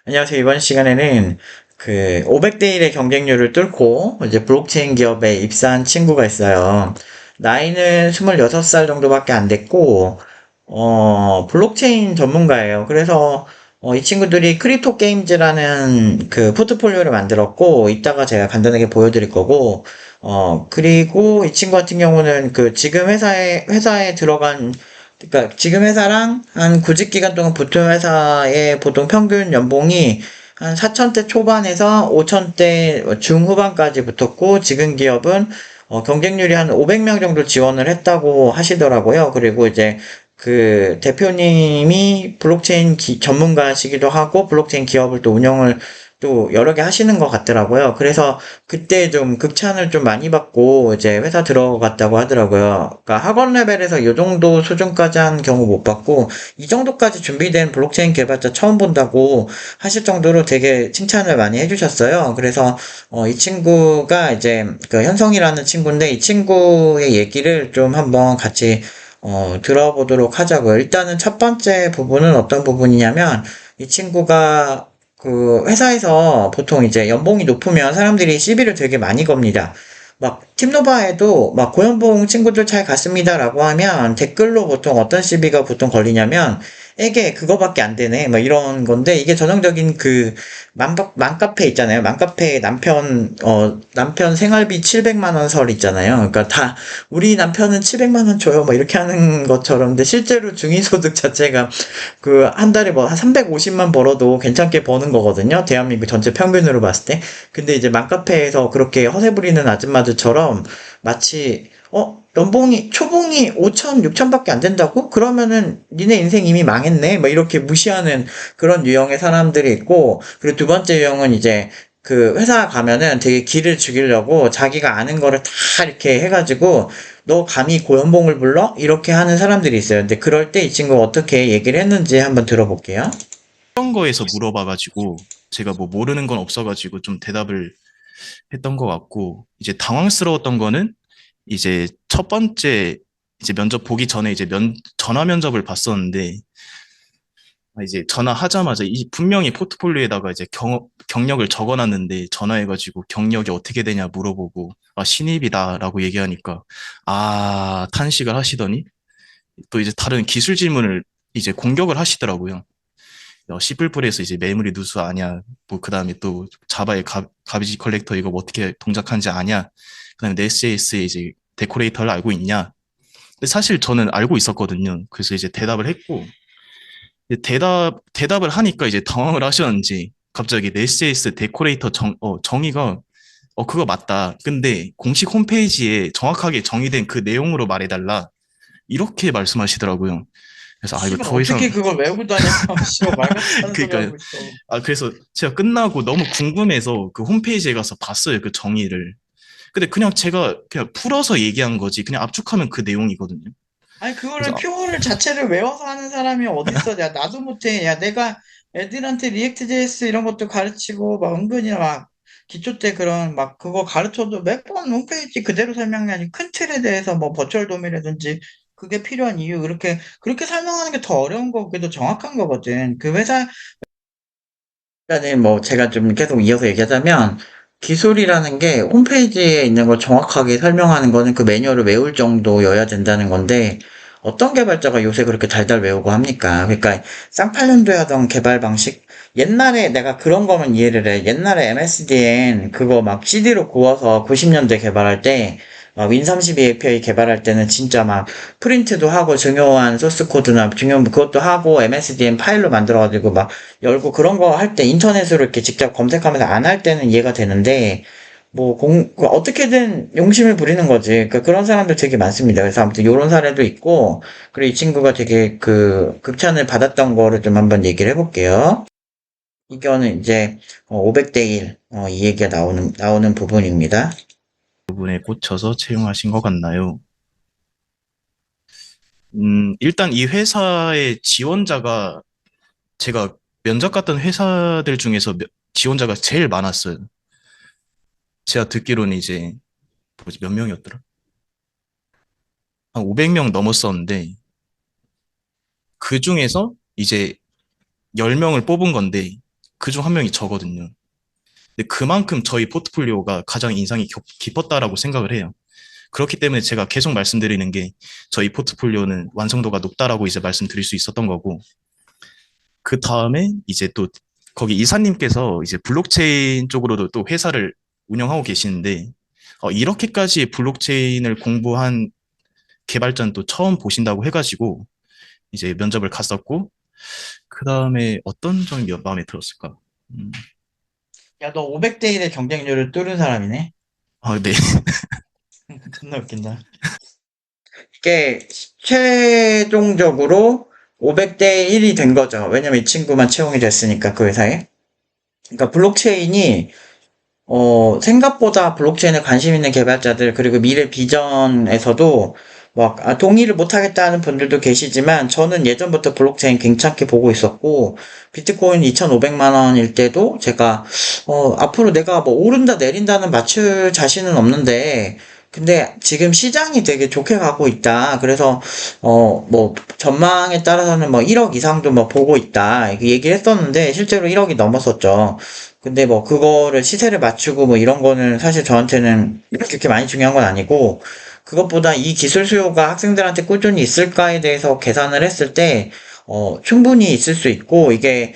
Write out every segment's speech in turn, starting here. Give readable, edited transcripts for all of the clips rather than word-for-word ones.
안녕하세요. 이번 시간에는 500대 1의 경쟁률을 뚫고 이제 블록체인 기업에 입사한 친구가 있어요. 나이는 26살 정도밖에 안 됐고, 블록체인 전문가예요. 그래서 이 친구들이 크립토 게임즈라는 그 포트폴리오를 만들었고, 이따가 제가 간단하게 보여드릴 거고, 그리고 이 친구 같은 경우는 지금 회사에 들어간 그러니까 지금 회사랑 한 구직 기간 동안 붙은 회사의 보통 평균 연봉이 한 4천대 초반에서 5천대 중후반까지 붙었고 지금 기업은 경쟁률이 한 500명 정도 지원을 했다고 하시더라고요. 그리고 이제 그 대표님이 전문가시기도 하고 블록체인 기업을 또 운영을 또 여러 개 하시는 것 같더라고요. 그래서 그때 좀 극찬을 좀 많이 받고 이제 회사 들어갔다고 하더라고요. 그러니까 학원 레벨에서 이 정도 수준까지 한 경우 못 봤고 이 정도까지 준비된 블록체인 개발자 처음 본다고 하실 정도로 되게 칭찬을 많이 해주셨어요. 그래서 이 친구가 이제 그 현성이라는 친구인데 이 친구의 얘기를 좀 한번 같이 들어보도록 하자고요. 일단은 첫 번째 부분은 어떤 부분이냐면 이 친구가 회사에서 보통 이제 연봉이 높으면 사람들이 시비를 되게 많이 겁니다. 막 팀노바에도 막 고연봉 친구들 잘 갔습니다라고 하면 댓글로 보통 어떤 시비가 보통 걸리냐면 에게 그거밖에 안 되네 뭐 이런 건데 이게 전형적인 맘카페 있잖아요. 맘카페 남편 생활비 700만 원 설 있잖아요. 그러니까 다 우리 남편은 700만 원 줘요 뭐 이렇게 하는 것처럼 근데 실제로 중위소득 자체가 한 달에 뭐 한 350만 벌어도 괜찮게 버는 거거든요. 대한민국 전체 평균으로 봤을 때. 근데 이제 맘카페에서 그렇게 허세 부리는 아줌마들처럼 마치 초봉이 5천, 6천밖에 안 된다고? 그러면은 니네 인생 이미 망했네. 뭐 이렇게 무시하는 그런 유형의 사람들이 있고, 그리고 두 번째 유형은 이제 회사 가면은 되게 기를 죽이려고 자기가 아는 거를 다 이렇게 해가지고 너 감히 고연봉을 불러? 이렇게 하는 사람들이 있어요. 근데 그럴 때 이 친구가 어떻게 얘기를 했는지 한번 들어볼게요. 그런 거에서 물어봐가지고 제가 뭐 모르는 건 없어가지고 좀 대답을 했던 것 같고 이제 당황스러웠던 거는 이제 첫 번째 이제 면접 보기 전에 이제 전화 면접을 봤었는데 이제 전화하자마자 이 분명히 포트폴리오에다가 이제 경력을 적어놨는데 전화해가지고 경력이 어떻게 되냐 물어보고 신입이다라고 얘기하니까 탄식을 하시더니 또 이제 다른 기술 질문을 이제 공격을 하시더라고요. C++에서 이제 메모리 누수 아냐, 뭐, 그 다음에 또 자바의 가비지 컬렉터 이거 뭐 어떻게 동작하는지 아냐, 그 다음에 넷.js의 이제 데코레이터를 알고 있냐. 근데 사실 저는 알고 있었거든요. 그래서 이제 대답을 했고, 이제 대답을 하니까 이제 당황을 하셨는지, 갑자기 넷.js 데코레이터 정의가, 그거 맞다. 근데 공식 홈페이지에 정확하게 정의된 그 내용으로 말해달라. 이렇게 말씀하시더라고요. 그래서 이거 씨발, 더 이상 어떻게 그걸 외우고 다녀? 씨발, 말 같지 않은 소리 그러니까 하고 있어. 그래서 제가 끝나고 너무 궁금해서 그 홈페이지에 가서 봤어요. 그 정의를. 근데 그냥 제가 그냥 풀어서 얘기한 거지. 그냥 압축하면 그 내용이거든요. 아니, 그거를 그래서 표어를 자체를 외워서 하는 사람이 어딨어. 야, 나도 못해. 야, 내가 애들한테 리액트 JS 이런 것도 가르치고, 막 은근히 막, 기초 때 그런, 막, 그거 가르쳐도 몇 번 홈페이지 그대로 설명이 아니, 큰 틀에 대해서 뭐, 버추얼 도메이라든지, 그게 필요한 이유, 그렇게 설명하는 게 더 어려운 거고, 그게 더 정확한 거거든. 그 회사, 일단은 뭐 제가 좀 계속 이어서 얘기하자면 기술이라는 게 홈페이지에 있는 걸 정확하게 설명하는 거는 그 매뉴얼을 외울 정도여야 된다는 건데 어떤 개발자가 요새 그렇게 달달 외우고 합니까? 그러니까 쌍팔년도에 하던 개발 방식 옛날에 내가 그런 거면 이해를 해. 옛날에 MSDN 그거 막 CD로 구워서 90년대 개발할 때 막 윈32 API 개발할 때는 진짜 막 프린트도 하고 중요한 소스 코드나 중요한 그것도 하고 MSDN 파일로 만들어가지고 막 열고 그런 거 할 때 인터넷으로 이렇게 직접 검색하면서 안 할 때는 이해가 되는데 어떻게든 용심을 부리는 거지. 그러니까 그런 사람들 되게 많습니다. 그래서 아무튼 요런 사례도 있고 그리고 이 친구가 되게 극찬을 받았던 거를 좀 한번 얘기를 해볼게요. 이거는 이제 500대 1, 이 얘기가 나오는 부분입니다. 부분에 꽂혀서 채용하신 것 같나요? 일단 이 회사의 지원자가 제가 면접 갔던 회사들 중에서 지원자가 제일 많았어요. 제가 듣기로는 이제 몇 명이었더라? 한 500명 넘었었는데 그 중에서 이제 10명을 뽑은 건데 그중 한 명이 저거든요. 근데 그만큼 저희 포트폴리오가 가장 인상이 깊었다라고 생각을 해요. 그렇기 때문에 제가 계속 말씀드리는 게 저희 포트폴리오는 완성도가 높다라고 이제 말씀드릴 수 있었던 거고, 그 다음에 이제 또 거기 이사님께서 이제 블록체인 쪽으로도 또 회사를 운영하고 계시는데, 이렇게까지 블록체인을 공부한 개발자는 또 처음 보신다고 해가지고 이제 면접을 갔었고, 그 다음에 어떤 점이 마음에 들었을까? 음, 야, 너 500대 1의 경쟁률을 뚫은 사람이네? 네. 존나 웃긴다. 이게 최종적으로 500대 1이 된 거죠. 왜냐면 이 친구만 채용이 됐으니까, 그 회사에. 그러니까 블록체인이 생각보다 블록체인에 관심 있는 개발자들, 그리고 미래 비전에서도 막, 동의를 못 하겠다는 분들도 계시지만, 저는 예전부터 블록체인 괜찮게 보고 있었고, 비트코인 2,500만 원일 때도 제가, 앞으로 내가 뭐 오른다 내린다는 맞출 자신은 없는데, 근데 지금 시장이 되게 좋게 가고 있다. 그래서, 뭐, 전망에 따라서는 뭐 1억 이상도 뭐 보고 있다. 이렇게 얘기를 했었는데, 실제로 1억이 넘었었죠. 근데 뭐 그거를 시세를 맞추고 뭐 이런 거는 사실 저한테는 그렇게 많이 중요한 건 아니고 그것보다 이 기술 수요가 학생들한테 꾸준히 있을까에 대해서 계산을 했을 때 충분히 있을 수 있고 이게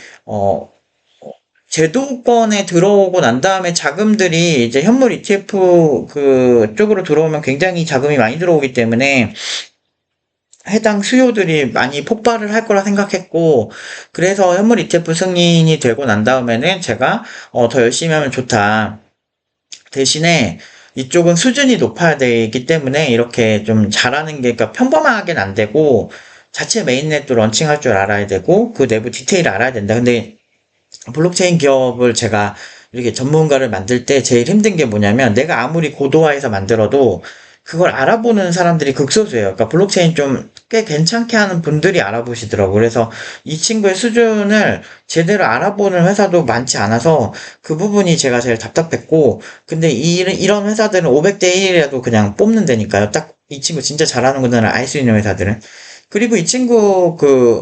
제도권에 들어오고 난 다음에 자금들이 이제 현물 ETF 그 쪽으로 들어오면 굉장히 자금이 많이 들어오기 때문에 해당 수요들이 많이 폭발을 할 거라 생각했고, 그래서 현물 ETF 승인이 되고 난 다음에는 제가, 더 열심히 하면 좋다. 대신에 이쪽은 수준이 높아야 되기 때문에 이렇게 좀 잘하는 게, 그러니까 평범하게는 안 되고, 자체 메인넷도 런칭할 줄 알아야 되고, 그 내부 디테일을 알아야 된다. 근데 블록체인 기업을 제가 이렇게 전문가를 만들 때 제일 힘든 게 뭐냐면 내가 아무리 고도화해서 만들어도 그걸 알아보는 사람들이 극소수예요. 그러니까 블록체인 좀 꽤 괜찮게 하는 분들이 알아보시더라고요. 그래서 이 친구의 수준을 제대로 알아보는 회사도 많지 않아서 그 부분이 제가 제일 답답했고, 근데 이런 회사들은 500대 1이라도 그냥 뽑는 데니까요. 딱 이 친구 진짜 잘하는구나를 알 수 있는 회사들은. 그리고 이 친구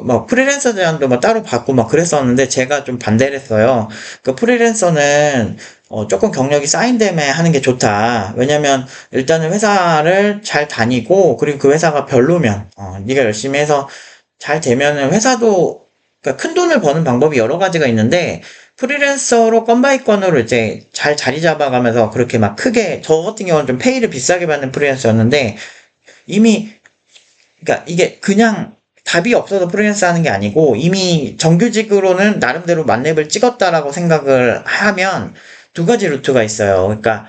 막 프리랜서 제안도 막 따로 받고 막 그랬었는데 제가 좀 반대를 했어요. 그 프리랜서는 조금 경력이 쌓인 다음에 하는 게 좋다. 왜냐면 일단은 회사를 잘 다니고 그리고 그 회사가 별로면 네가 열심히 해서 잘 되면은 회사도 그러니까 큰 돈을 버는 방법이 여러 가지가 있는데 프리랜서로 건바이건으로 이제 잘 자리 잡아가면서 그렇게 막 크게 저 같은 경우는 좀 페이를 비싸게 받는 프리랜서였는데 이미 그러니까 이게 그냥 답이 없어서 프리랜서 하는 게 아니고 이미 정규직으로는 나름대로 만렙을 찍었다라고 생각을 하면 두 가지 루트가 있어요. 그러니까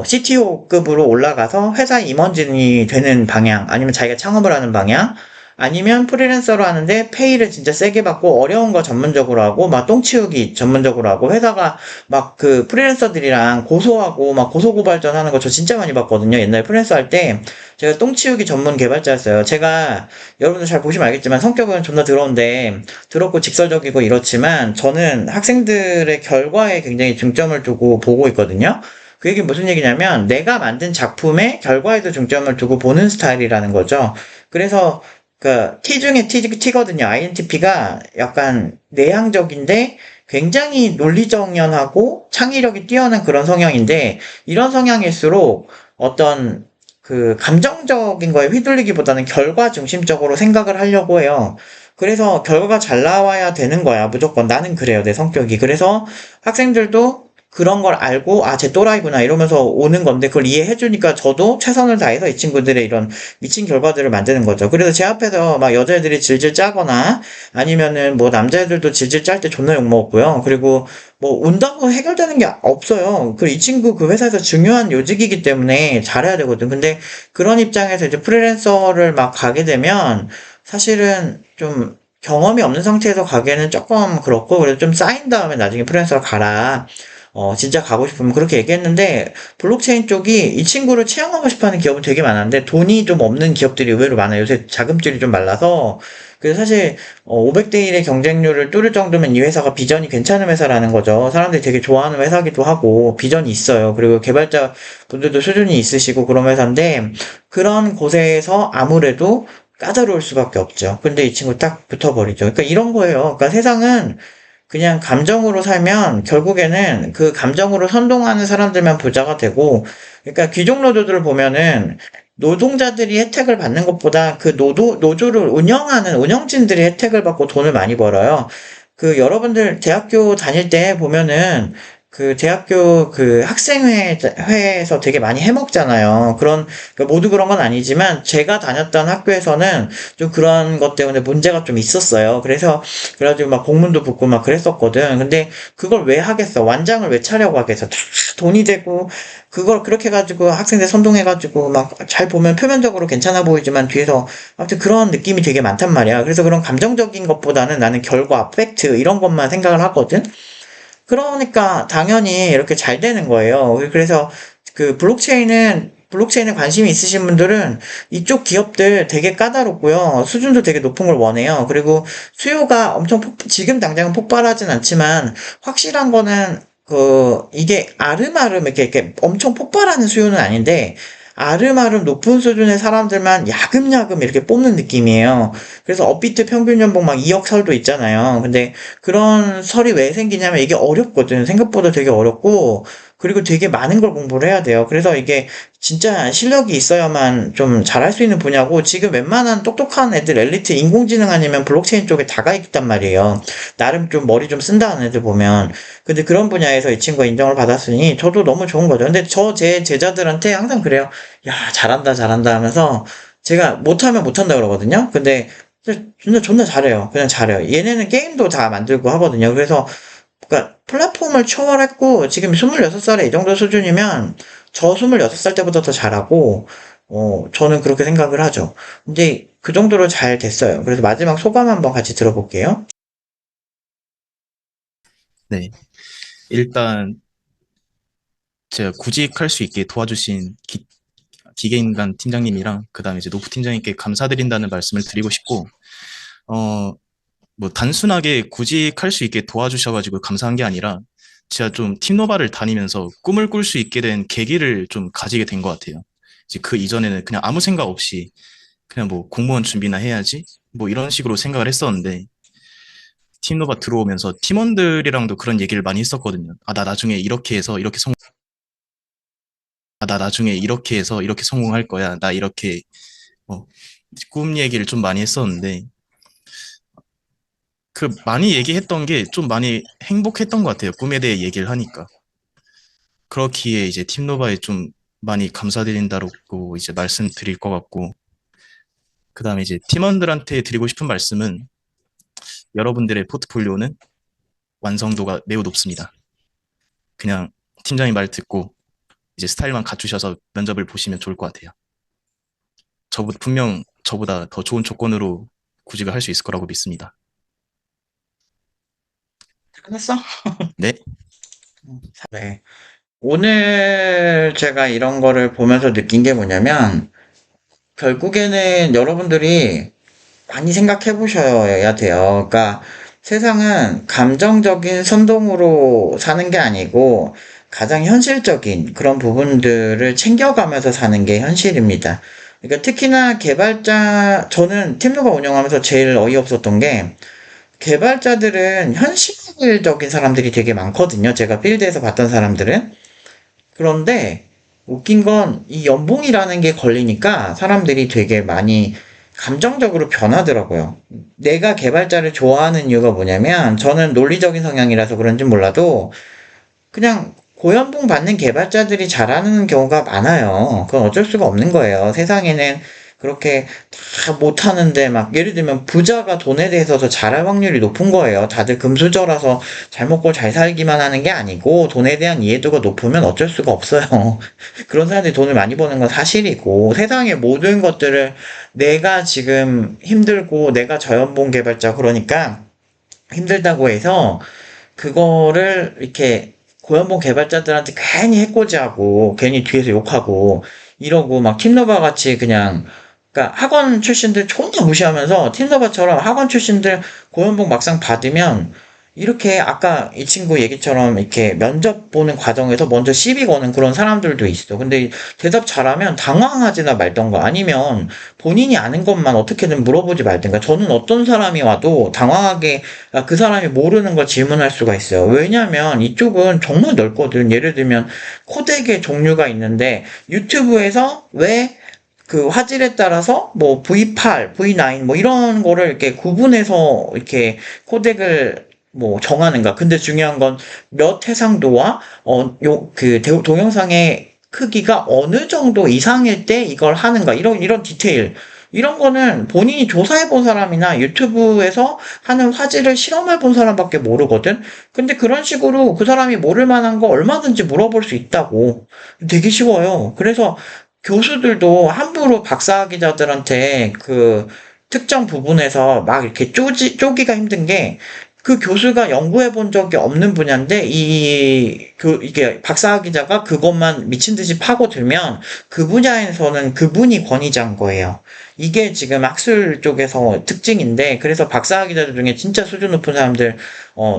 CTO급으로 올라가서 회사 임원진이 되는 방향, 아니면 자기가 창업을 하는 방향, 아니면 프리랜서로 하는데 페이를 진짜 세게 받고 어려운 거 전문적으로 하고 막 똥치우기 전문적으로 하고 회사가 막 그 프리랜서들이랑 고소하고 막 고소고발전 하는 거 저 진짜 많이 봤거든요. 옛날에 프리랜서 할 때 제가 똥치우기 전문 개발자였어요. 제가 여러분들 잘 보시면 알겠지만 성격은 존나 더러운데 더럽고 직설적이고 이렇지만 저는 학생들의 결과에 굉장히 중점을 두고 보고 있거든요. 그 얘기 무슨 얘기냐면 내가 만든 작품의 결과에도 중점을 두고 보는 스타일이라는 거죠. 그래서 그 T 중에 T거든요. INTP가 약간 내향적인데 굉장히 논리정연하고 창의력이 뛰어난 그런 성향인데 이런 성향일수록 어떤 그 감정적인 거에 휘둘리기보다는 결과 중심적으로 생각을 하려고 해요. 그래서 결과가 잘 나와야 되는 거야. 무조건 나는 그래요. 내 성격이. 그래서 학생들도 그런 걸 알고 쟤 또라이구나 이러면서 오는 건데 그걸 이해해 주니까 저도 최선을 다해서 이 친구들의 이런 미친 결과들을 만드는 거죠. 그래서 제 앞에서 막 여자애들이 질질 짜거나 아니면은 뭐 남자애들도 질질 짤 때 존나 욕먹었고요. 그리고 뭐 온다고 해결되는 게 없어요. 그리고 이 친구 그 회사에서 중요한 요직이기 때문에 잘해야 되거든. 근데 그런 입장에서 이제 프리랜서를 막 가게 되면 사실은 좀 경험이 없는 상태에서 가기에는 조금 그렇고 그래서 좀 쌓인 다음에 나중에 프리랜서로 가라. 진짜 가고 싶으면 그렇게 얘기했는데 블록체인 쪽이 이 친구를 채용하고 싶어하는 기업은 되게 많은데 돈이 좀 없는 기업들이 의외로 많아요. 요새 자금줄이 좀 말라서 그래서 사실 500대 1의 경쟁률을 뚫을 정도면 이 회사가 비전이 괜찮은 회사라는 거죠. 사람들이 되게 좋아하는 회사기도 하고 비전이 있어요. 그리고 개발자 분들도 수준이 있으시고 그런 회사인데 그런 곳에서 아무래도 까다로울 수밖에 없죠. 근데 이 친구 딱 붙어버리죠. 그러니까 이런 거예요. 그러니까 세상은 그냥 감정으로 살면 결국에는 그 감정으로 선동하는 사람들만 부자가 되고, 그러니까 귀족 노조들을 보면은 노동자들이 혜택을 받는 것보다 그 노조를 운영하는 운영진들이 혜택을 받고 돈을 많이 벌어요. 그 여러분들 대학교 다닐 때 보면은 그 대학교 그 회에서 되게 많이 해먹잖아요. 그러니까 모두 그런 건 아니지만 제가 다녔던 학교에서는 좀 그런 것 때문에 문제가 좀 있었어요. 그래가지고 막 공문도 붙고 막 그랬었거든. 근데 그걸 왜 하겠어? 완장을 왜 차려고 하겠어? 다 돈이 되고, 그걸 그렇게 해가지고 학생들 선동해가지고 막 잘 보면 표면적으로 괜찮아 보이지만 뒤에서 아무튼 그런 느낌이 되게 많단 말이야. 그래서 그런 감정적인 것보다는 나는 결과, 팩트, 이런 것만 생각을 하거든? 그러니까 당연히 이렇게 잘 되는 거예요. 그래서 그 블록체인에 관심이 있으신 분들은 이쪽 기업들 되게 까다롭고요. 수준도 되게 높은 걸 원해요. 그리고 수요가 지금 당장은 폭발하진 않지만 확실한 거는 이게 아름아름 이렇게 엄청 폭발하는 수요는 아닌데 아름아름 높은 수준의 사람들만 야금야금 이렇게 뽑는 느낌이에요. 그래서 업비트 평균 연봉 막 2억 설도 있잖아요. 근데 그런 설이 왜 생기냐면 이게 어렵거든. 생각보다 되게 어렵고, 그리고 되게 많은 걸 공부를 해야 돼요. 그래서 이게 진짜 실력이 있어야만 좀 잘할 수 있는 분야고, 지금 웬만한 똑똑한 애들, 엘리트 인공지능 아니면 블록체인 쪽에 다 가 있단 말이에요. 나름 좀 머리 좀 쓴다는 애들 보면. 근데 그런 분야에서 이 친구가 인정을 받았으니 저도 너무 좋은 거죠. 근데 제 제자들한테 항상 그래요. 야, 잘한다, 잘한다 하면서 제가 못하면 못한다 그러거든요. 근데 진짜 존나 잘해요. 그냥 잘해요. 얘네는 게임도 다 만들고 하거든요. 그래서 그러니까 플랫폼을 초월했고 지금 26살에 이 정도 수준이면 저 26살 때보다 더 잘하고 저는 그렇게 생각을 하죠. 근데 그 정도로 잘 됐어요. 그래서 마지막 소감 한번 같이 들어볼게요. 네. 일단 제가 구직할 수 있게 도와주신 기계인간 팀장님이랑 그다음에 이제 노프 팀장님께 감사드린다는 말씀을 드리고 싶고, 어, 뭐 단순하게 구직할 수 있게 도와주셔가지고 감사한 게 아니라 제가 좀 팀노바를 다니면서 꿈을 꿀 수 있게 된 계기를 좀 가지게 된 것 같아요. 이제 그 이전에는 그냥 아무 생각 없이 그냥 뭐 공무원 준비나 해야지 뭐 이런 식으로 생각을 했었는데, 팀노바 들어오면서 팀원들이랑도 그런 얘기를 많이 했었거든요. 나 나중에 이렇게 해서 나 나중에 이렇게 해서 이렇게 성공할 거야. 나 이렇게 어, 꿈 얘기를 좀 많이 했었는데, 그 많이 얘기했던 게 좀 많이 행복했던 것 같아요. 꿈에 대해 얘기를 하니까. 그렇기에 이제 팀노바에 좀 많이 감사드린다고 이제 말씀드릴 것 같고, 그 다음에 이제 팀원들한테 드리고 싶은 말씀은 여러분들의 포트폴리오는 완성도가 매우 높습니다. 그냥 팀장님 말 듣고 이제 스타일만 갖추셔서 면접을 보시면 좋을 것 같아요. 분명 저보다 더 좋은 조건으로 구직을 할 수 있을 거라고 믿습니다. 끝났어? 네, 네. 오늘 제가 이런 거를 보면서 느낀 게 뭐냐면 결국에는 여러분들이 많이 생각해 보셔야 돼요. 그러니까 세상은 감정적인 선동으로 사는 게 아니고 가장 현실적인 그런 부분들을 챙겨가면서 사는 게 현실입니다. 그러니까 특히나 저는 팀노바 운영하면서 제일 어이없었던 게 개발자들은 현실적인 사람들이 되게 많거든요. 제가 필드에서 봤던 사람들은. 그런데 웃긴 건 이 연봉이라는 게 걸리니까 사람들이 되게 많이 감정적으로 변하더라고요. 내가 개발자를 좋아하는 이유가 뭐냐면 저는 논리적인 성향이라서 그런지 몰라도 그냥 고연봉 받는 개발자들이 잘하는 경우가 많아요. 그건 어쩔 수가 없는 거예요. 세상에는 그렇게 다 못하는데 막 예를 들면 부자가 돈에 대해서 더 잘할 확률이 높은 거예요. 다들 금수저라서 잘 먹고 잘 살기만 하는 게 아니고 돈에 대한 이해도가 높으면 어쩔 수가 없어요. 그런 사람들이 돈을 많이 버는 건 사실이고 세상의 모든 것들을 내가 지금 힘들고 내가 저연봉 개발자 그러니까 힘들다고 해서 그거를 이렇게 고연봉 개발자들한테 괜히 해코지하고 괜히 뒤에서 욕하고 이러고 막 팀러버 같이 그냥 그러니까 학원 출신들 존나 무시하면서 팀러버처럼 학원 출신들 고연봉 막상 받으면 이렇게 아까 이 친구 얘기처럼 이렇게 면접 보는 과정에서 먼저 시비 거는 그런 사람들도 있어. 근데 대답 잘하면 당황하지나 말던가 아니면 본인이 아는 것만 어떻게든 물어보지 말든가. 저는 어떤 사람이 와도 당황하게 그 사람이 모르는 걸 질문할 수가 있어요. 왜냐면 이쪽은 정말 넓거든. 예를 들면 코덱의 종류가 있는데 유튜브에서 왜 그 화질에 따라서 뭐 V8, V9 뭐 이런 거를 이렇게 구분해서 이렇게 코덱을 뭐 정하는가. 근데 중요한 건 몇 해상도와 동영상의 크기가 어느 정도 이상일 때 이걸 하는가. 이런 디테일. 이런 거는 본인이 조사해 본 사람이나 유튜브에서 하는 화질을 실험해 본 사람밖에 모르거든. 근데 그런 식으로 그 사람이 모를 만한 거 얼마든지 물어볼 수 있다고. 되게 쉬워요. 그래서 교수들도 함부로 박사 기자들한테 그 특정 부분에서 막 이렇게 쪼기가 힘든 게 그 교수가 연구해 본 적이 없는 분야인데 이게 박사 기자가 그것만 미친 듯이 파고들면 그 분야에서는 그분이 권위자인 거예요. 이게 지금 학술 쪽에서 특징인데 그래서 박사 기자들 중에 진짜 수준 높은 사람들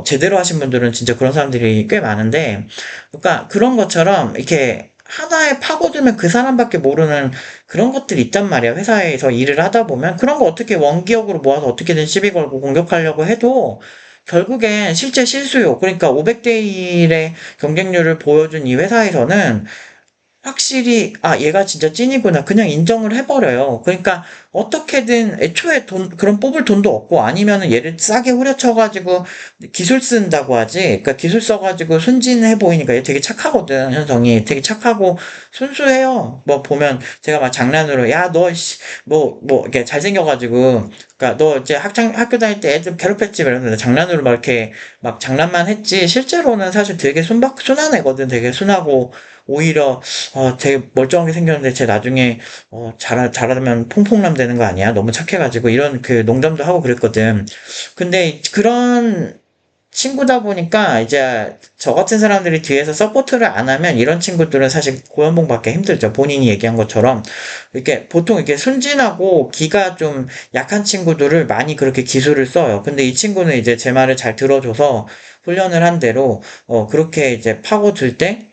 제대로 하신 분들은 진짜 그런 사람들이 꽤 많은데 그러니까 그런 것처럼 이렇게 하나에 파고들면 그 사람밖에 모르는 그런 것들이 있단 말이야. 회사에서 일을 하다 보면 그런 거 어떻게 원기역으로 모아서 어떻게든 시비 걸고 공격하려고 해도 결국엔 실제 실수요. 그러니까 500대 1의 경쟁률을 보여준 이 회사에서는 확실히 얘가 진짜 찐이구나 그냥 인정을 해버려요. 그러니까 어떻게든 애초에 그런 뽑을 돈도 없고 아니면은 얘를 싸게 후려쳐가지고 기술 쓴다고 하지. 그러니까 기술 써가지고 순진해 보이니까 얘 되게 착하거든. 현성이 되게 착하고 순수해요. 뭐 보면 제가 막 장난으로 야 너 뭐 이렇게 잘생겨가지고 그러니까 너 이제 학교 다닐 때 애들 괴롭혔지 이러는데 장난으로 막 이렇게 막 장난만 했지 실제로는 사실 되게 순한 애거든. 되게 순하고 오히려 되게 멀쩡하게 생겼는데 쟤 나중에 잘하면 퐁퐁남 되는 거 아니야? 너무 착해가지고 이런 그 농담도 하고 그랬거든. 근데 그런 친구다 보니까 이제 저 같은 사람들이 뒤에서 서포트를 안 하면 이런 친구들은 사실 고연봉 받기 힘들죠. 본인이 얘기한 것처럼 이렇게 보통 이렇게 순진하고 기가 좀 약한 친구들을 많이 그렇게 기술을 써요. 근데 이 친구는 이제 제 말을 잘 들어줘서 훈련을 한 대로 그렇게 이제 파고들 때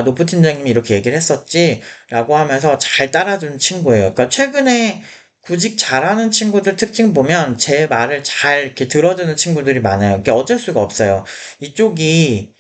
노프 팀장님이 이렇게 얘기를 했었지, 라고 하면서 잘 따라준 친구예요. 그러니까 최근에 구직 잘하는 친구들 특징 보면 제 말을 잘 이렇게 들어주는 친구들이 많아요. 이게 어쩔 수가 없어요. 이쪽이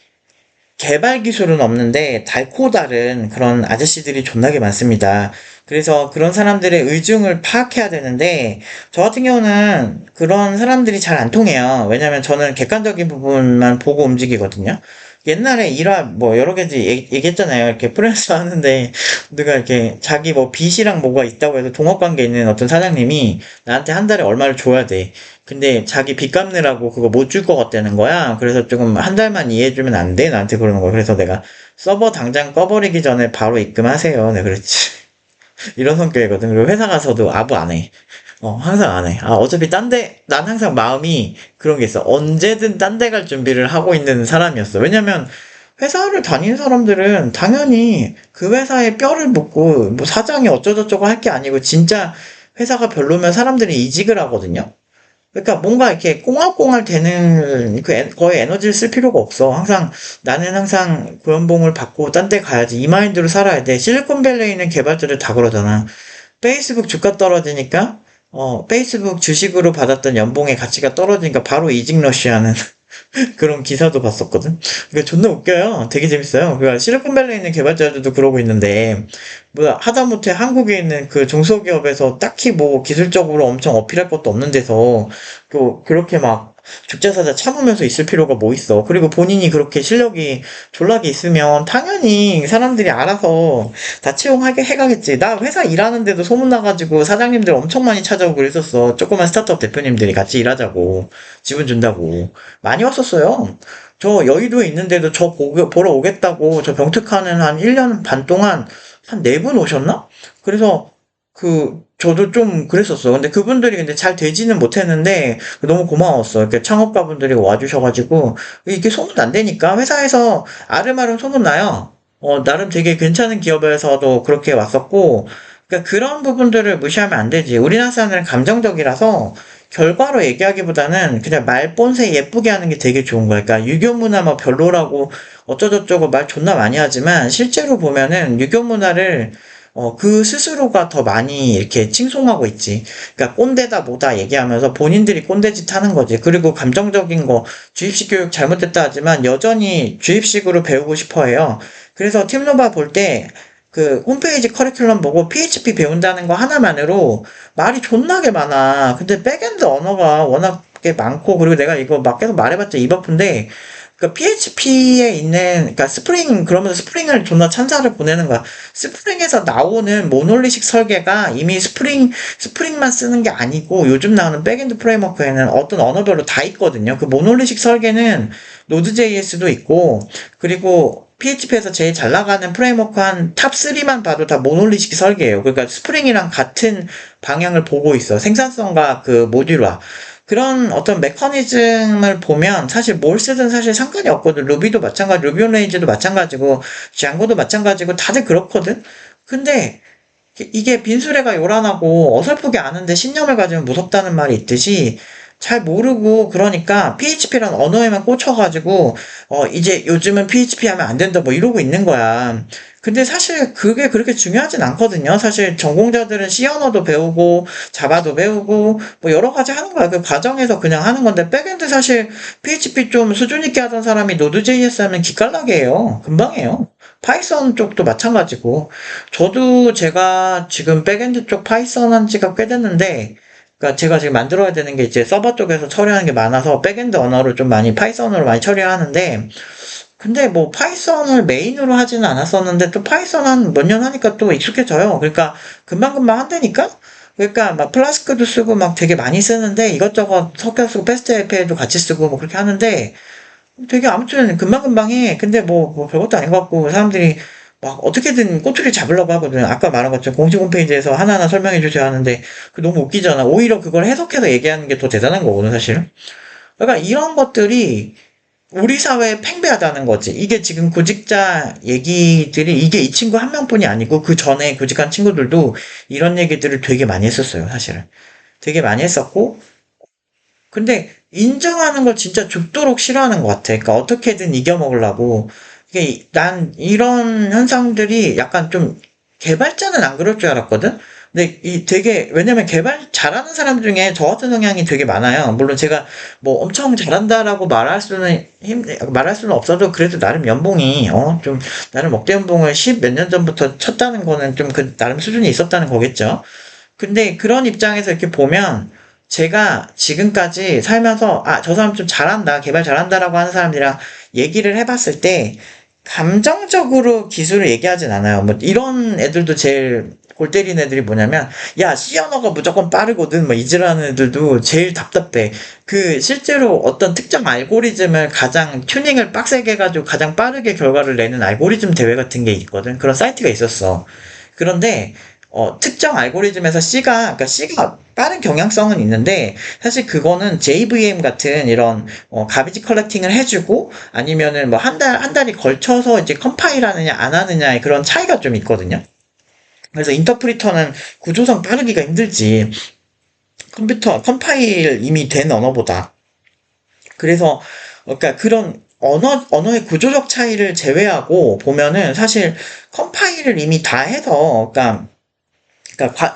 개발 기술은 없는데 달코 다른 그런 아저씨들이 존나게 많습니다. 그래서 그런 사람들의 의중을 파악해야 되는데 저 같은 경우는 그런 사람들이 잘 안 통해요. 왜냐면 저는 객관적인 부분만 보고 움직이거든요. 옛날에 일화 뭐 여러 가지 얘기했잖아요. 이렇게 프랜스 하는데 누가 이렇게 자기 뭐 빚이랑 뭐가 있다고 해서 동업관계 있는 어떤 사장님이 나한테 한 달에 얼마를 줘야 돼. 근데 자기 빚 갚느라고 그거 못 줄 것 같다는 거야. 그래서 조금 한 달만 이해해주면 안 돼? 나한테 그러는 거야. 그래서 내가 서버 당장 꺼버리기 전에 바로 입금하세요. 네, 그렇지. 이런 성격이거든. 그리고 회사 가서도 아부 안 해. 항상 안 해. 어차피 난 항상 마음이 그런 게 있어. 언제든 딴 데 갈 준비를 하고 있는 사람이었어. 왜냐면 회사를 다니는 사람들은 당연히 그 회사에 뼈를 묻고 뭐 사장이 어쩌고저쩌고 할 게 아니고 진짜 회사가 별로면 사람들이 이직을 하거든요. 그러니까 뭔가 이렇게 꽁알꽁알 되는 거의 에너지를 쓸 필요가 없어. 나는 항상 고연봉을 받고 딴 데 가야지. 이 마인드로 살아야 돼. 실리콘밸리에 있는 개발자들 다 그러잖아. 페이스북 주가 떨어지니까, 페이스북 주식으로 받았던 연봉의 가치가 떨어지니까 바로 이직 러쉬하는 그런 기사도 봤었거든. 그러니까 존나 웃겨요. 되게 재밌어요. 그러니까 실리콘밸리에 있는 개발자들도 그러고 있는데, 뭐야, 하다못해 한국에 있는 그 중소기업에서 딱히 뭐 기술적으로 엄청 어필할 것도 없는 데서, 그렇게 막 죽자사자 참으면서 있을 필요가 뭐 있어. 그리고 본인이 그렇게 실력이 졸라게 있으면 당연히 사람들이 알아서 다 채용하게 해가겠지. 나 회사 일하는데도 소문나가지고 사장님들 엄청 많이 찾아오고 그랬었어. 조그만 스타트업 대표님들이 같이 일하자고. 지분 준다고. 많이 왔었어요. 저 여의도에 있는데도 보러 오겠다고 저 병특하는 한 1년 반 동안 한 4분 오셨나? 그래서 저도 좀 그랬었어. 근데 그분들이 근데 잘 되지는 못했는데 너무 고마웠어. 이렇게 창업가분들이 와주셔가지고 이게 소문 안 되니까 회사에서 아름아름 소문 나요. 나름 되게 괜찮은 기업에서도 그렇게 왔었고, 그러니까 그런 부분들을 무시하면 안 되지. 우리나라 사람들은 감정적이라서 결과로 얘기하기보다는 그냥 말본새 예쁘게 하는 게 되게 좋은 거야. 그러니까 유교 문화 뭐 별로라고 어쩌고저쩌고 말 존나 많이 하지만 실제로 보면은 유교 문화를 그 스스로가 더 많이 이렇게 칭송하고 있지. 그러니까 꼰대다 뭐다 얘기하면서 본인들이 꼰대짓 하는 거지. 그리고 감정적인 거 주입식 교육 잘못됐다 하지만 여전히 주입식으로 배우고 싶어 해요. 그래서 팀노바 볼 때 그 홈페이지 커리큘럼 보고 PHP 배운다는 거 하나만으로 말이 존나게 많아. 근데 백엔드 언어가 워낙에 많고 그리고 내가 이거 막 계속 말해봤자 이버프인데 그러니까 PHP에 있는 그러니까 스프링 그러면서 스프링을 존나 찬사를 보내는 거야. 스프링에서 나오는 모놀리식 설계가 이미 스프링만 쓰는 게 아니고 요즘 나오는 백엔드 프레임워크에는 어떤 언어별로 다 있거든요. 그 모놀리식 설계는 노드.js도 있고 그리고 PHP에서 제일 잘 나가는 프레임워크 한 탑 3만 봐도 다 모놀리식 설계예요. 그러니까 스프링이랑 같은 방향을 보고 있어. 생산성과 그 모듈화. 그런 어떤 메커니즘을 보면 사실 뭘 쓰든 사실 상관이 없거든. 루비도 마찬가지, 루비 온 레인지도 마찬가지고, 샹고도 마찬가지고, 다들 그렇거든? 근데 이게 빈수레가 요란하고 어설프게 아는데 신념을 가지면 무섭다는 말이 있듯이 잘 모르고 그러니까 PHP란 언어에만 꽂혀가지고 이제 요즘은 PHP 하면 안 된다 뭐 이러고 있는 거야. 근데 사실 그게 그렇게 중요하진 않거든요. 사실 전공자들은 C 언어도 배우고 자바도 배우고 뭐 여러 가지 하는 거야. 그 과정에서 그냥 하는 건데 백엔드 사실 PHP 좀 수준 있게 하던 사람이 노드.js 하면 기깔나게 해요. 금방 해요. 파이썬 쪽도 마찬가지고 저도 제가 지금 백엔드 쪽 파이썬 한 지가 꽤 됐는데, 그러니까 제가 지금 만들어야 되는 게 이제 서버 쪽에서 처리하는 게 많아서 백엔드 언어를 좀 많이 파이썬으로 많이 처리하는데, 근데 뭐 파이썬을 메인으로 하지는 않았었는데 또 파이썬 한 몇 년 하니까 또 익숙해져요. 그러니까 금방금방 한다니까? 그러니까 막 플라스크도 쓰고 막 되게 많이 쓰는데 이것저것 섞여 쓰고 패스트 API도 같이 쓰고 뭐 그렇게 하는데 되게 아무튼 금방금방 해. 근데 뭐 별것도 아닌 것 같고 사람들이 막 어떻게든 꼬투리 잡으려고 하거든. 아까 말한 것처럼 공식 홈페이지에서 하나하나 설명해 주세요 하는데 그 너무 웃기잖아. 오히려 그걸 해석해서 얘기하는 게 더 대단한 거거든 사실은. 그러니까 이런 것들이 우리 사회에 팽배하다는 거지. 이게 지금 구직자 얘기들이 이게 이 친구 한 명뿐이 아니고 그 전에 구직한 친구들도 이런 얘기들을 되게 많이 했었어요 사실은. 되게 많이 했었고 근데 인정하는 걸 진짜 죽도록 싫어하는 것 같아. 그러니까 어떻게든 이겨먹으려고. 이게 난 이런 현상들이 약간 좀 개발자는 안 그럴 줄 알았거든? 근데 이 되게, 왜냐면 개발 잘하는 사람 중에 저 같은 성향이 되게 많아요. 물론 제가 뭐 엄청 잘한다라고 말할 수는 없어도 그래도 나름 연봉이, 좀, 나름 억대 연봉을 10 몇 년 전부터 쳤다는 거는 좀 그, 나름 수준이 있었다는 거겠죠? 근데 그런 입장에서 이렇게 보면 제가 지금까지 살면서 저 사람 좀 잘한다, 개발 잘한다라고 하는 사람들이랑 얘기를 해봤을 때 감정적으로 기술을 얘기하진 않아요. 뭐 이런 애들도 제일 골 때리는 애들이 뭐냐면 야 C 언어가 무조건 빠르거든 뭐 이지라는 애들도 제일 답답해. 그 실제로 어떤 특정 알고리즘을 가장 튜닝을 빡세게 해가지고 가장 빠르게 결과를 내는 알고리즘 대회 같은 게 있거든. 그런 사이트가 있었어. 그런데 특정 알고리즘에서 그러니까 C가 빠른 경향성은 있는데, 사실 그거는 JVM 같은 이런, 가비지 컬렉팅을 해주고, 아니면은 뭐 한 달이 걸쳐서 이제 컴파일 하느냐, 안 하느냐의 그런 차이가 좀 있거든요. 그래서 인터프리터는 구조상 빠르기가 힘들지. 컴파일 이미 된 언어보다. 그래서, 그러니까 그런 언어의 구조적 차이를 제외하고 보면은 사실 컴파일을 이미 다 해서, 그러니까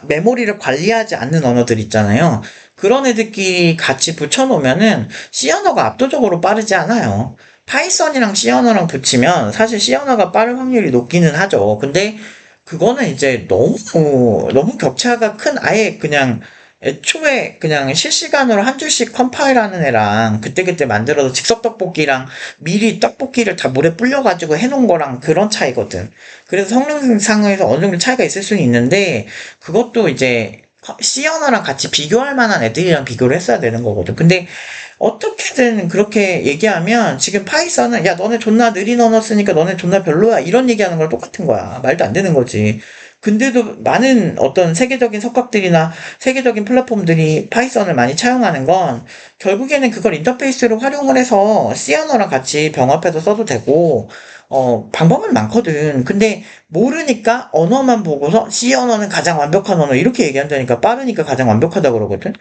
메모리를 관리하지 않는 언어들 있잖아요. 그런 애들끼리 같이 붙여놓으면은 C 언어가 압도적으로 빠르지 않아요. 파이썬이랑 C 언어랑 붙이면 사실 C 언어가 빠른 확률이 높기는 하죠. 근데 그거는 이제 너무 격차가 큰 아예 그냥 애초에 그냥 실시간으로 한 줄씩 컴파일하는 애랑 그때그때 만들어서 즉석 떡볶이랑 미리 떡볶이를 다 물에 불려가지고 해놓은 거랑 그런 차이거든. 그래서 성능상에서 어느 정도 차이가 있을 수는 있는데 그것도 이제 C 언어랑 같이 비교할 만한 애들이랑 비교를 했어야 되는 거거든. 근데 어떻게든 그렇게 얘기하면 지금 파이썬은 야 너네 존나 느린 언어 쓰니까 너네 존나 별로야 이런 얘기하는 거랑 똑같은 거야. 말도 안 되는 거지. 근데도 많은 어떤 세계적인 석학들이나 세계적인 플랫폼들이 파이썬을 많이 차용하는 건 결국에는 그걸 인터페이스로 활용을 해서 C 언어랑 같이 병합해서 써도 되고 방법은 많거든. 근데 모르니까 언어만 보고서 C 언어는 가장 완벽한 언어 이렇게 얘기한다니까 빠르니까 가장 완벽하다 그러거든.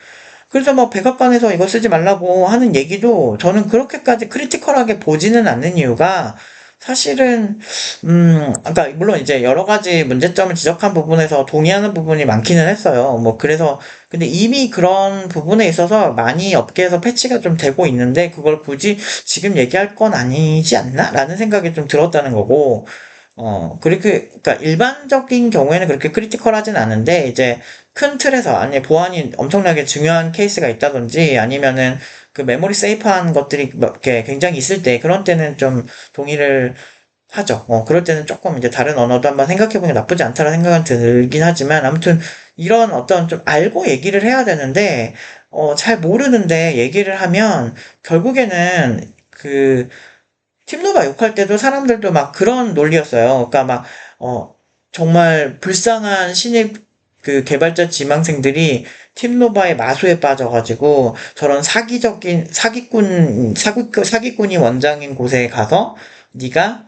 그래서 뭐 백악관에서 이거 쓰지 말라고 하는 얘기도 저는 그렇게까지 크리티컬하게 보지는 않는 이유가 사실은 아까 물론 이제 여러 가지 문제점을 지적한 부분에서 동의하는 부분이 많기는 했어요. 뭐 그래서 근데 이미 그런 부분에 있어서 많이 업계에서 패치가 좀 되고 있는데 그걸 굳이 지금 얘기할 건 아니지 않나? 라는 생각이 좀 들었다는 거고 그러니까 일반적인 경우에는 그렇게 크리티컬하진 않은데, 이제 큰 틀에서, 아니, 보안이 엄청나게 중요한 케이스가 있다든지, 아니면은 그 메모리 세이프한 것들이 뭐 이렇게 굉장히 있을 때, 그런 때는 좀 동의를 하죠. 그럴 때는 조금 이제 다른 언어도 한번 생각해보는 게 나쁘지 않다는 생각은 들긴 하지만, 아무튼 이런 어떤 좀 알고 얘기를 해야 되는데, 잘 모르는데 얘기를 하면, 결국에는 팀노바 욕할 때도 사람들도 막 그런 논리였어요. 그러니까 막, 어, 정말 불쌍한 신입 개발자 지망생들이 팀노바의 마수에 빠져가지고 저런 사기꾼이 원장인 곳에 가서 네가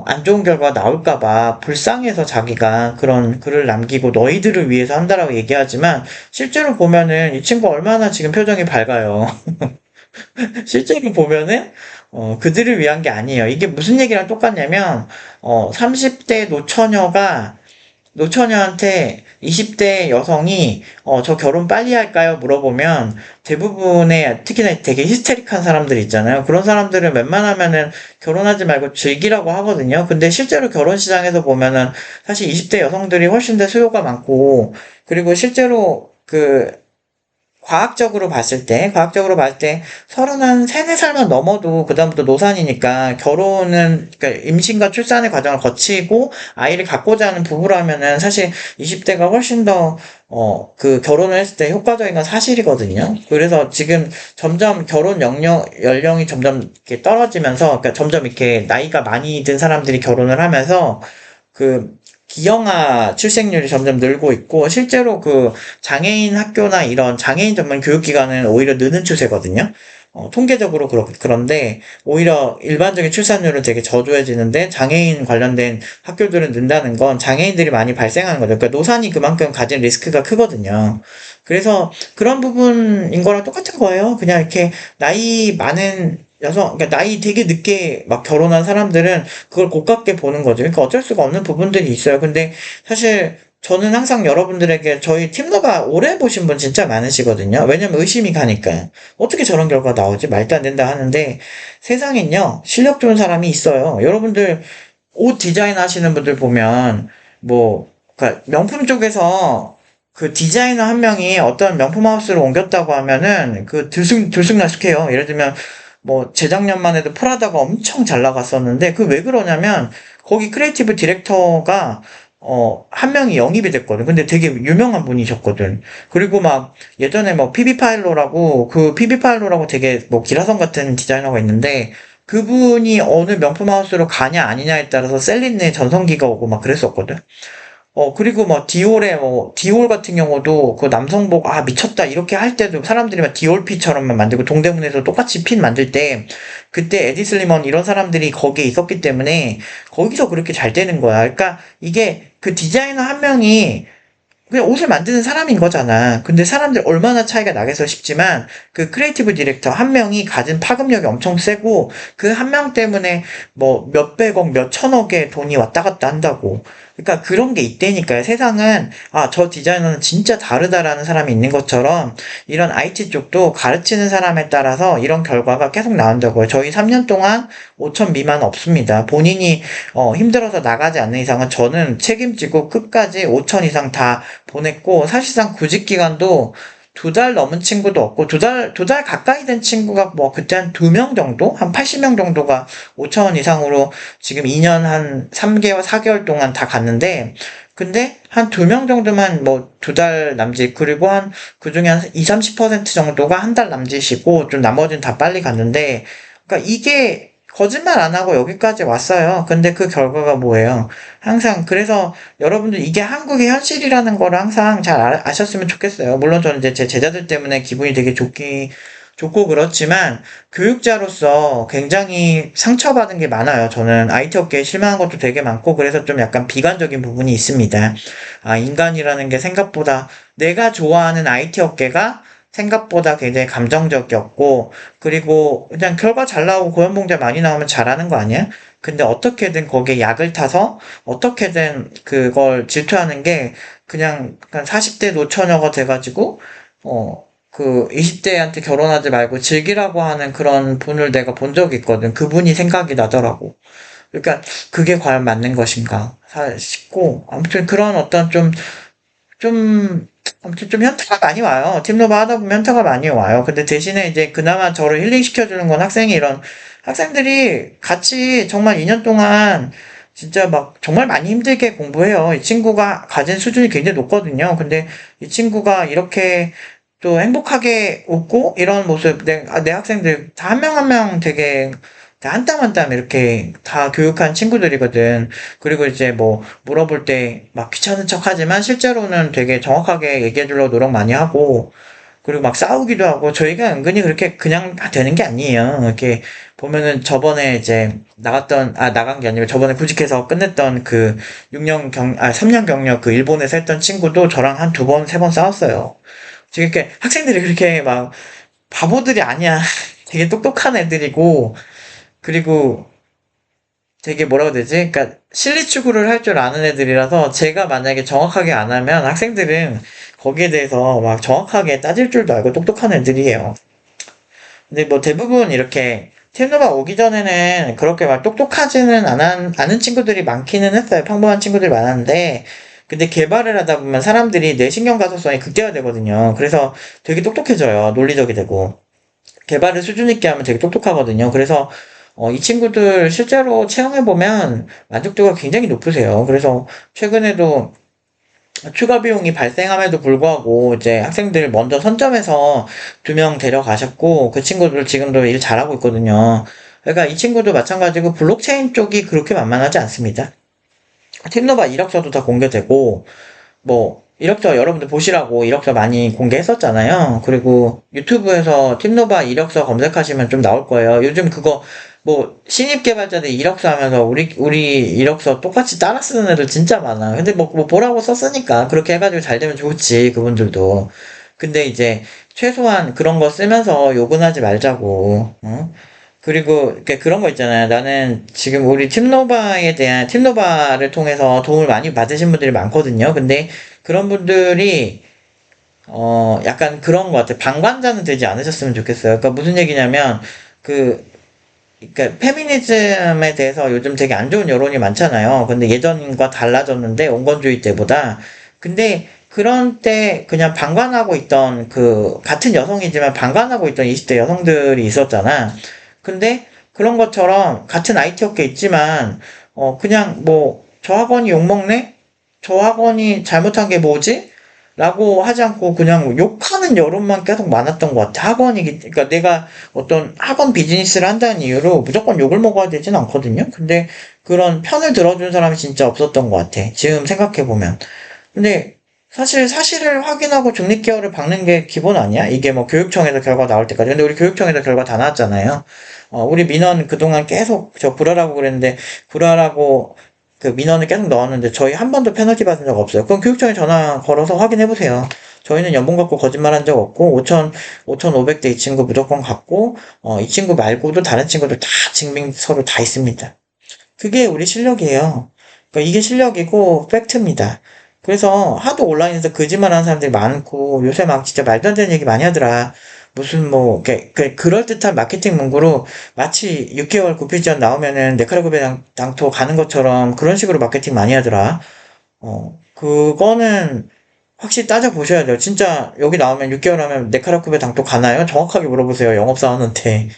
안 좋은 결과 나올까봐 불쌍해서 자기가 그런 글을 남기고 너희들을 위해서 한다라고 얘기하지만 실제로 보면은 이 친구 얼마나 지금 표정이 밝아요. 실제로 보면은 그들을 위한 게 아니에요. 이게 무슨 얘기랑 똑같냐면 30대 노처녀한테 20대 여성이 저 결혼 빨리 할까요? 물어보면 대부분의 특히나 되게 히스테릭한 사람들 있잖아요. 그런 사람들은 웬만하면은 결혼하지 말고 즐기라고 하거든요. 근데 실제로 결혼 시장에서 보면은 사실 20대 여성들이 훨씬 더 수요가 많고 그리고 실제로 과학적으로 봤을 때, 서른 한 세네 살만 넘어도, 그다음부터 노산이니까, 그러니까 임신과 출산의 과정을 거치고, 아이를 갖고자 하는 부부라면은, 사실 20대가 훨씬 더, 결혼을 했을 때 효과적인 건 사실이거든요. 그래서 지금 점점 연령이 점점 이렇게 떨어지면서, 그러니까 점점 이렇게 나이가 많이 든 사람들이 결혼을 하면서, 그 기형아 출생률이 점점 늘고 있고 실제로 장애인 학교나 이런 장애인 전문 교육기관은 오히려 느는 추세거든요. 통계적으로 그런데 오히려 일반적인 출산율은 되게 저조해지는데 장애인 관련된 학교들은 는다는 건 장애인들이 많이 발생하는 거죠. 그러니까 노산이 그만큼 가진 리스크가 크거든요. 그래서 그런 부분인 거랑 똑같은 거예요. 그냥 이렇게 나이 많은 그러니까 나이 되게 늦게 막 결혼한 사람들은 그걸 고깝게 보는 거죠. 그러니까 어쩔 수가 없는 부분들이 있어요. 근데 사실 저는 항상 여러분들에게 저희 팀너가 오래 보신 분 진짜 많으시거든요. 왜냐면 의심이 가니까요. 어떻게 저런 결과 나오지? 말도 안 된다 하는데 세상엔요, 실력 좋은 사람이 있어요. 여러분들 옷 디자인 하시는 분들 보면 그러니까 명품 쪽에서 디자이너 한 명이 어떤 명품 하우스를 옮겼다고 하면은 들쑥날쑥해요. 예를 들면 재작년만 해도 프라다가 엄청 잘 나갔었는데, 왜 그러냐면, 거기 크리에이티브 디렉터가, 한 명이 영입이 됐거든. 근데 되게 유명한 분이셨거든. 그리고 예전에 PB 파일로라고 되게 기라성 같은 디자이너가 있는데, 그분이 어느 명품 하우스로 가냐 아니냐에 따라서 셀린의 전성기가 오고 그랬었거든. 그리고 디올 같은 경우도 남성복, 미쳤다, 이렇게 할 때도 사람들이 디올 피처럼만 만들고, 동대문에서 똑같이 핀 만들 때, 그때 에디 슬리먼 이런 사람들이 거기에 있었기 때문에, 거기서 그렇게 잘 되는 거야. 그러니까, 이게 디자이너 한 명이, 그냥 옷을 만드는 사람인 거잖아. 근데 사람들 얼마나 차이가 나겠어 싶지만 크리에이티브 디렉터 한 명이 가진 파급력이 엄청 세고 그 한 명 때문에 몇백억, 몇천억의 돈이 왔다 갔다 한다고. 그러니까 그런 게 있다니까요. 세상은 저 디자이너는 진짜 다르다라는 사람이 있는 것처럼 이런 IT 쪽도 가르치는 사람에 따라서 이런 결과가 계속 나온다고요. 저희 3년 동안 5천 미만 없습니다. 본인이 힘들어서 나가지 않는 이상은 저는 책임지고 끝까지 5천 이상 다 보냈고, 사실상 구직 기간도 2달 넘은 친구도 없고, 2달 가까이 된 친구가 그때 한 2명 정도? 한 80명 정도가 5천원 이상으로 지금 2년 한 3개월, 4개월 동안 다 갔는데, 근데 한 2명 정도만 2달 남짓, 그리고 그 중에 한 20, 30% 정도가 한 달 남짓이고, 좀 나머지는 다 빨리 갔는데, 그러니까 이게 거짓말 안 하고 여기까지 왔어요. 근데 그 결과가 뭐예요? 항상 그래서 여러분들 이게 한국의 현실이라는 걸 항상 잘 아셨으면 좋겠어요. 물론 저는 이제 제 제자들 때문에 기분이 되게 좋고 그렇지만 교육자로서 굉장히 상처받은 게 많아요. 저는 IT 업계에 실망한 것도 되게 많고 그래서 좀 약간 비관적인 부분이 있습니다. 인간이라는 게 생각보다 내가 좋아하는 IT 업계가 생각보다 굉장히 감정적이었고, 그리고 그냥 결과 잘 나오고 고연봉제 많이 나오면 잘하는 거 아니야? 근데 어떻게든 거기에 약을 타서 어떻게든 그걸 질투하는 게 그냥 40대 노처녀가 돼가지고, 그 20대한테 결혼하지 말고 즐기라고 하는 그런 분을 내가 본 적이 있거든. 그분이 생각이 나더라고. 그러니까 그게 과연 맞는 것인가 싶고, 아무튼 그런 어떤 좀, 아무튼 좀 현타가 많이 와요. 팀로바 하다 보면 현타가 많이 와요. 근데 대신에 이제 그나마 저를 힐링시켜주는 건 학생이 이런, 학생들이 같이 정말 2년 동안 진짜 막 정말 많이 힘들게 공부해요. 이 친구가 가진 수준이 굉장히 높거든요. 근데 이 친구가 이렇게 또 행복하게 웃고 이런 모습, 내 학생들 다 한 명 한 명 되게 다 한 땀 한 땀 이렇게 다 교육한 친구들이거든. 그리고 이제 뭐 물어볼 때 막 귀찮은 척 하지만 실제로는 되게 정확하게 얘기해 주려고 노력 많이 하고, 그리고 막 싸우기도 하고, 저희가 은근히 그렇게 그냥 되는 게 아니에요. 이렇게 보면은 저번에 이제 나간 게 아니고 저번에 구직해서 끝냈던 그 3년 경력 그 일본에서 했던 친구도 저랑 한 두 번, 세 번 싸웠어요. 지금 이렇게 학생들이 그렇게 막 바보들이 아니야. 되게 똑똑한 애들이고, 그리고 되게 뭐라고 해야 되지? 그러니까 실리 추구를 할 줄 아는 애들이라서 제가 만약에 정확하게 안 하면 학생들은 거기에 대해서 막 정확하게 따질 줄도 알고 똑똑한 애들이에요. 근데 뭐 대부분 이렇게 템노바 오기 전에는 그렇게 막 똑똑하지는 않은 친구들이 많기는 했어요. 평범한 친구들이 많았는데, 근데 개발을 하다 보면 사람들이 뇌신경 가소성이 극대화되거든요. 그래서 되게 똑똑해져요. 논리적이 되고. 개발을 수준 있게 하면 되게 똑똑하거든요. 그래서 이 친구들 실제로 체험해보면 만족도가 굉장히 높으세요. 그래서 최근에도 추가 비용이 발생함에도 불구하고 이제 학생들 먼저 선점해서 2명 데려가셨고, 그 친구들 지금도 일 잘하고 있거든요. 그러니까 이 친구도 마찬가지고 블록체인 쪽이 그렇게 만만하지 않습니다. 팀노바 이력서도 다 공개되고, 뭐 이력서 여러분들 보시라고 이력서 많이 공개했었잖아요. 그리고 유튜브에서 팀노바 이력서 검색하시면 좀 나올 거예요. 요즘 그거 뭐 신입 개발자들 이력서 하면서 우리 이력서 똑같이 따라 쓰는 애들 진짜 많아. 근데 뭐 보라고 썼으니까 그렇게 해가지고 잘 되면 좋지, 그분들도. 근데 이제 최소한 그런 거 쓰면서 욕은 하지 말자고. 어? 그리고 그런 거 있잖아요. 나는 지금 우리 팀노바를 통해서 도움을 많이 받으신 분들이 많거든요. 근데 그런 분들이 약간 그런 것 같아요. 방관자는 되지 않으셨으면 좋겠어요. 그러니까 무슨 얘기냐면 그 그러니까 페미니즘에 대해서 요즘 되게 안 좋은 여론이 많잖아요. 근데 예전과 달라졌는데, 온건주의 때보다. 근데 그런 때 그냥 방관하고 있던 그 같은 여성이지만 방관하고 있던 20대 여성들이 있었잖아. 근데 그런 것처럼 같은 IT 업계 있지만 그냥 뭐 저 학원이 욕먹네? 저 학원이 잘못한 게 뭐지? 라고 하지 않고 그냥 욕하는 여론만 계속 많았던 것 같아. 그러니까 내가 어떤 학원 비즈니스를 한다는 이유로 무조건 욕을 먹어야 되진 않거든요. 근데 그런 편을 들어준 사람이 진짜 없었던 것 같아. 지금 생각해보면. 근데 사실을 확인하고 중립기어를 박는 게 기본 아니야? 이게 뭐 교육청에서 결과 나올 때까지. 근데 우리 교육청에서 결과 다 나왔잖아요. 우리 민원 그동안 계속 저 불화라고 그랬는데, 불화라고 그 민원을 계속 넣었는데 저희 한 번도 페널티 받은 적 없어요. 그럼 교육청에 전화 걸어서 확인해보세요. 저희는 연봉 갖고 거짓말 한 적 없고, 5,500대 이 친구 무조건 갖고, 이 친구 말고도 다른 친구들 다 증명서로 다 있습니다. 그게 우리 실력이에요. 그러니까 이게 실력이고 팩트입니다. 그래서 하도 온라인에서 거짓말 하는 사람들이 많고, 요새 막 진짜 말도 안 되는 얘기 많이 하더라. 무슨 뭐 그럴듯한 마케팅 문구로 마치 6개월 구피지원 나오면은 네카라구베 당토 가는 것처럼 그런 식으로 마케팅 많이 하더라. 그거는 확실히 따져보셔야 돼요. 진짜 여기 나오면 6개월 하면 네카라쿠베 당토 가나요? 정확하게 물어보세요. 영업사원한테.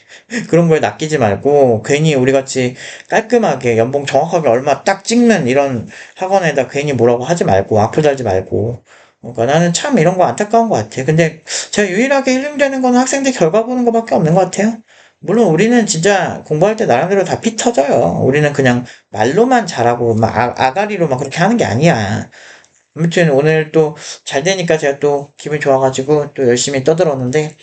그런 거에 낚이지 말고 괜히 우리같이 깔끔하게 연봉 정확하게 얼마 딱 찍는 이런 학원에다 괜히 뭐라고 하지 말고 악플 달지 말고. 그러니까 나는 참 이런 거 안타까운 것 같아. 근데 제가 유일하게 힐링되는 건 학생들 결과 보는 것밖에 없는 것 같아요. 물론 우리는 진짜 공부할 때 나름대로 다 피 터져요. 우리는 그냥 말로만 잘하고 막 아가리로 막 그렇게 하는 게 아니야. 아무튼 오늘 또 잘 되니까 제가 또 기분이 좋아가지고 또 열심히 떠들었는데,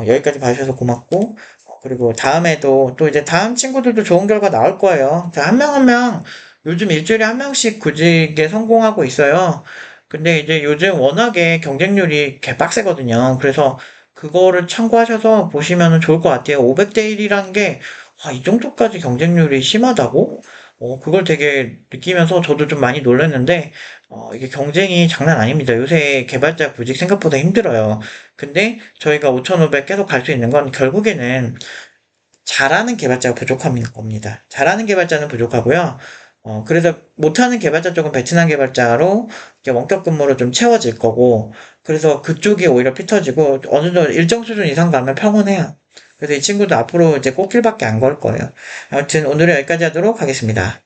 여기까지 봐주셔서 고맙고, 그리고 다음에도 또 이제 다음 친구들도 좋은 결과 나올 거예요. 한 명 한 명 요즘 일주일에 한 명씩 구직에 성공하고 있어요. 근데 이제 요즘 워낙에 경쟁률이 개빡세거든요. 그래서 그거를 참고하셔서 보시면 좋을 것 같아요. 500대 1이라는 게, 와, 이 정도까지 경쟁률이 심하다고? 그걸 되게 느끼면서 저도 좀 많이 놀랐는데, 이게 경쟁이 장난 아닙니다. 요새 개발자 구직 생각보다 힘들어요. 근데 저희가 5,500 계속 갈 수 있는 건 결국에는 잘하는 개발자가 부족한 겁니다. 잘하는 개발자는 부족하고요. 그래서 못하는 개발자 쪽은 베트남 개발자로 이렇게 원격 근무로 좀 채워질 거고, 그래서 그쪽이 오히려 피 터지고, 어느 정도 일정 수준 이상 가면 평온해요. 그래서 이 친구도 앞으로 이제 꽃길밖에 안 걸 거예요. 아무튼 오늘은 여기까지 하도록 하겠습니다.